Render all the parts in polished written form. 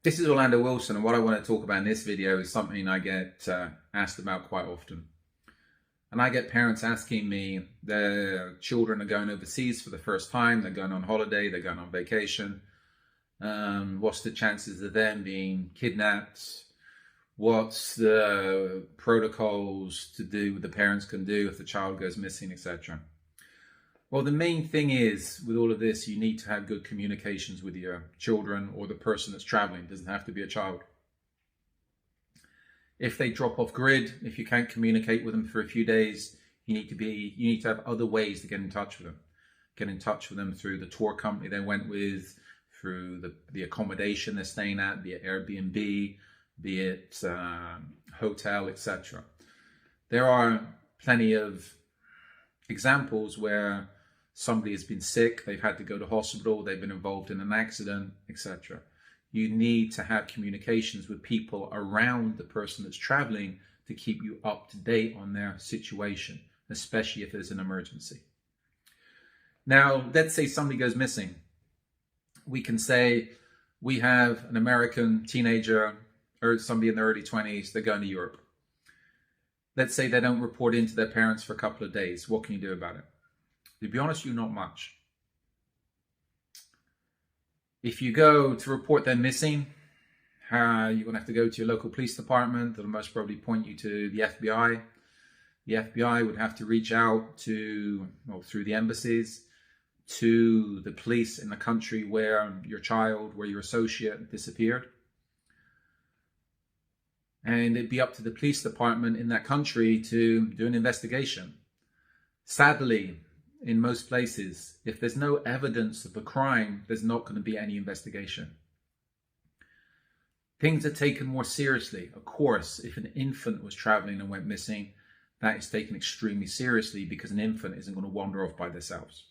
This is Orlando Wilson, and what I want to talk about in this video is something I get asked about quite often. And I get parents asking me, their children are going overseas for the first time, they're going on holiday, they're going on vacation. What's the chances of them being kidnapped? What's the protocols to do, the parents can do if the child goes missing, etc. Well, the main thing is, with all of this, you need to have good communications with your children or the person that's traveling. It doesn't have to be a child. If they drop off grid, if you can't communicate with them for a few days, you need to have other ways to get in touch with them. Get in touch with them through the tour company they went with, through the accommodation they're staying at, be it Airbnb, be it hotel, etc. There are plenty of examples where somebody has been sick, they've had to go to hospital, they've been involved in an accident, etc. You need to have communications with people around the person that's traveling to keep you up to date on their situation, especially if there's an emergency. Now, let's say somebody goes missing. We can say we have an American teenager or somebody in their early 20s, they're going to Europe. Let's say they don't report in to their parents for a couple of days. What can you do about it? To be honest with you, not much. If you go to report them missing, you're going to have to go to your local police department. They'll most probably point you to the FBI. The FBI would have to reach out to, well, through the embassies, to the police in the country where your child, where your associate disappeared. And it'd be up to the police department in that country to do an investigation. Sadly, in most places, if there's no evidence of a crime, there's not going to be any investigation. Things are taken more seriously. Of course, if an infant was traveling and went missing, that is taken extremely seriously because an infant isn't going to wander off by themselves.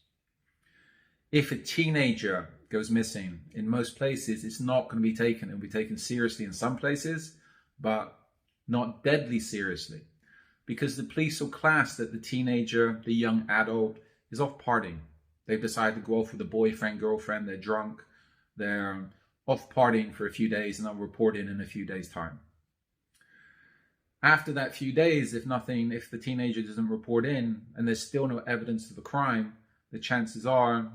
If a teenager goes missing, in most places, it's not going to be taken. It'll be taken seriously in some places, but not deadly seriously, because the police will class that the teenager, the young adult, is off partying. They've decided to go off with a boyfriend, girlfriend, they're drunk, they're off partying for a few days, and they'll report in a few days' time. After that few days, if the teenager doesn't report in and there's still no evidence of a crime, the chances are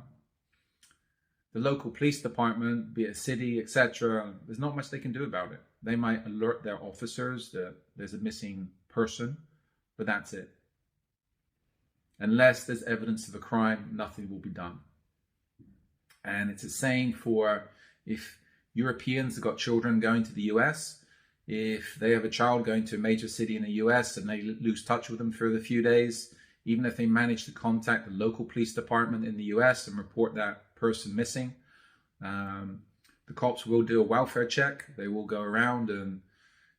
the local police department, be it a city, etc., there's not much they can do about it. They might alert their officers that there's a missing person, but that's it. Unless there's evidence of a crime, nothing will be done. And it's the same for if Europeans have got children going to the US, if they have a child going to a major city in the US and they lose touch with them for a few days, even if they manage to contact the local police department in the US and report that person missing, the cops will do a welfare check. They will go around and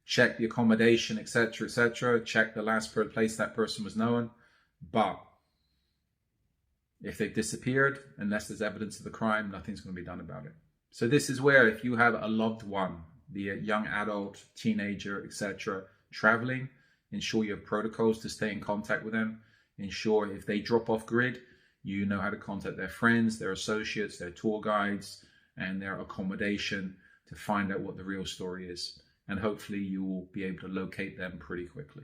check the accommodation, etc., etc., check the last place that person was known. But if they've disappeared, unless there's evidence of the crime, nothing's going to be done about it. So this is where, if you have a loved one, be it young adult, teenager, etc., traveling, ensure you have protocols to stay in contact with them. Ensure if they drop off grid, you know how to contact their friends, their associates, their tour guides, and their accommodation to find out what the real story is. And hopefully you will be able to locate them pretty quickly.